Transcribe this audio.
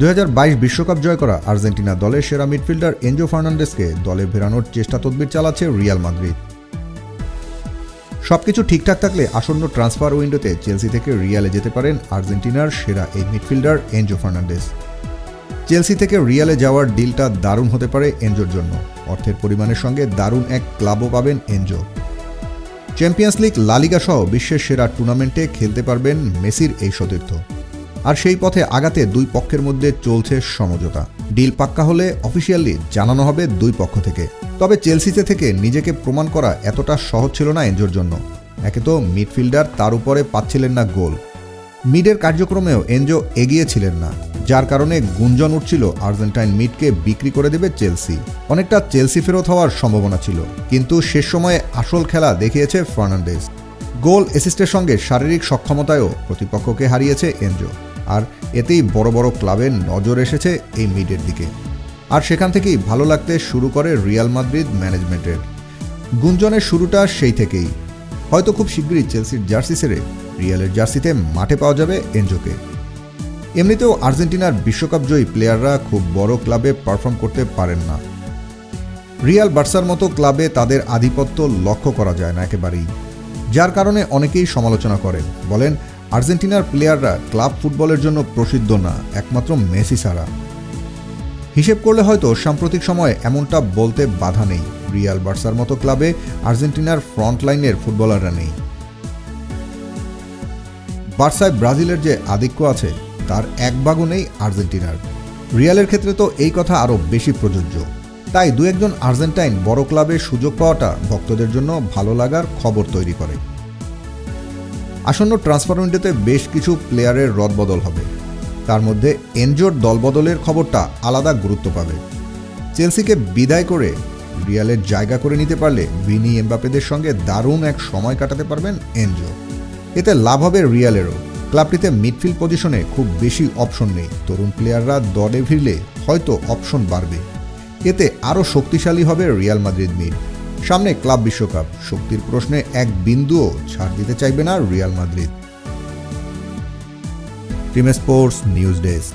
2022 বিশ্বকাপ জয় করা আর্জেন্টিনা দলের সেরা মিডফিল্ডার এনজো ফার্নান্ডেসকে দলে ফেরানোর চেষ্টা তদবির চালাচ্ছে রিয়াল মাদ্রিদ। সবকিছু ঠিকঠাক থাকলে আসন্ন ট্রান্সফার উইন্ডোতে চেলসি থেকে রিয়ালে যেতে পারেন আর্জেন্টিনার সেরা এই মিডফিল্ডার এনজো ফার্নান্ডেস। চেলসি থেকে রিয়ালে যাওয়ার ডিলটা দারুণ হতে পারে এনজোর জন্য। অর্থের পরিমাণের সঙ্গে দারুণ এক ক্লাবও পাবেন এনজো। চ্যাম্পিয়ন্স লিগ, লা লিগা সহ বিশ্বের সেরা টুর্নামেন্টে খেলতে পারবেন মেসির এই সতীর্থ। আর সেই পথে আগাতে দুই পক্ষের মধ্যে চলছে সমঝোতা। ডিল পাক্কা হলে অফিসিয়ালি জানানো হবে দুই পক্ষ থেকে। তবে চেলসিতে থেকে নিজেকে প্রমাণ করা এতটা সহজ ছিল না এনজোর জন্য। একে তো মিডফিল্ডার, তার উপরে পাচ্ছিলেন না গোল। মিডের কার্যক্রমেও এনজো এগিয়েছিলেন না, যার কারণে গুঞ্জন উঠছিল আর্জেন্টাইন মিডকে বিক্রি করে দেবে চেলসি। অনেকটা চেলসি ফেরত হওয়ার সম্ভাবনা ছিল, কিন্তু শেষ সময়ে আসল খেলা দেখিয়েছে ফার্নান্ডেস। গোল অ্যাসিস্টের সঙ্গে শারীরিক সক্ষমতায়ও প্রতিপক্ষকে হারিয়েছে এনজো। আর এতেই বড় বড় ক্লাবের নজর এসেছে এই মিডের দিকে। আর সেখান থেকেই ভালো লাগতে শুরু করে রিয়াল মাদ্রিদ ম্যানেজমেন্টের। গুঞ্জনের শুরুটা সেই থেকেই। হয়তো খুব শীঘ্রই চেলসির জার্সি ছেড়ে রিয়ালের জার্সিতে মাঠে পাওয়া যাবে এনজোকে। এমনিতেও আর্জেন্টিনার বিশ্বকাপ জয়ী প্লেয়াররা খুব বড় ক্লাবে পারফর্ম করতে পারেন না। রিয়াল, বার্সার মতো ক্লাবে তাদের আধিপত্য লক্ষ্য করা যায় না একেবারেই, যার কারণে অনেকেই সমালোচনা করেন। বলেন, আর্জেন্টিনার প্লেয়াররা ক্লাব ফুটবলের জন্য প্রসিদ্ধ না, একমাত্র মেসি ছাড়া। হিসেব করলে হয়তো সাম্প্রতিক সময়ে এমনটা বলতে বাধা নেই। রিয়াল, বার্সার মতো ক্লাবে আর্জেন্টিনার ফ্রন্ট লাইনের ফুটবলাররা নেই। বার্সায় ব্রাজিলের যে আধিক্য আছে তার এক ভাগও নেই আর্জেন্টিনার। রিয়ালের ক্ষেত্রে তো এই কথা আরও বেশি প্রযোজ্য। তাই দু একজন আর্জেন্টাইন বড় ক্লাবে সুযোগ পাওয়াটা ভক্তদের জন্য ভালো লাগার খবর তৈরি করে। আসন্ন ট্রান্সফার উইন্ডোতে বেশ কিছু প্লেয়ারের রদবদল হবে। তার মধ্যে এনজোর দলবদলের খবরটা আলাদা গুরুত্ব পাবে। চেলসিকে বিদায় করে রিয়ালের জায়গা করে নিতে পারলে ভিনি, এমবাপেদের সঙ্গে দারুণ এক সময় কাটাতে পারবেন এনজো। এতে লাভ হবে রিয়ালেরও। ক্লাবটিতে মিডফিল্ড পজিশনে খুব বেশি অপশন নেই। তরুণ প্লেয়াররা দলে ফিরলে হয়তো অপশন বাড়বে। এতে আরও শক্তিশালী হবে রিয়াল মাদ্রিদ মিড। সামনে ক্লাব বিশ্বকাপ, শক্তির প্রশ্নে এক বিন্দুও ছাড় দিতে চাইবে না Real Madrid. Team sports news desk.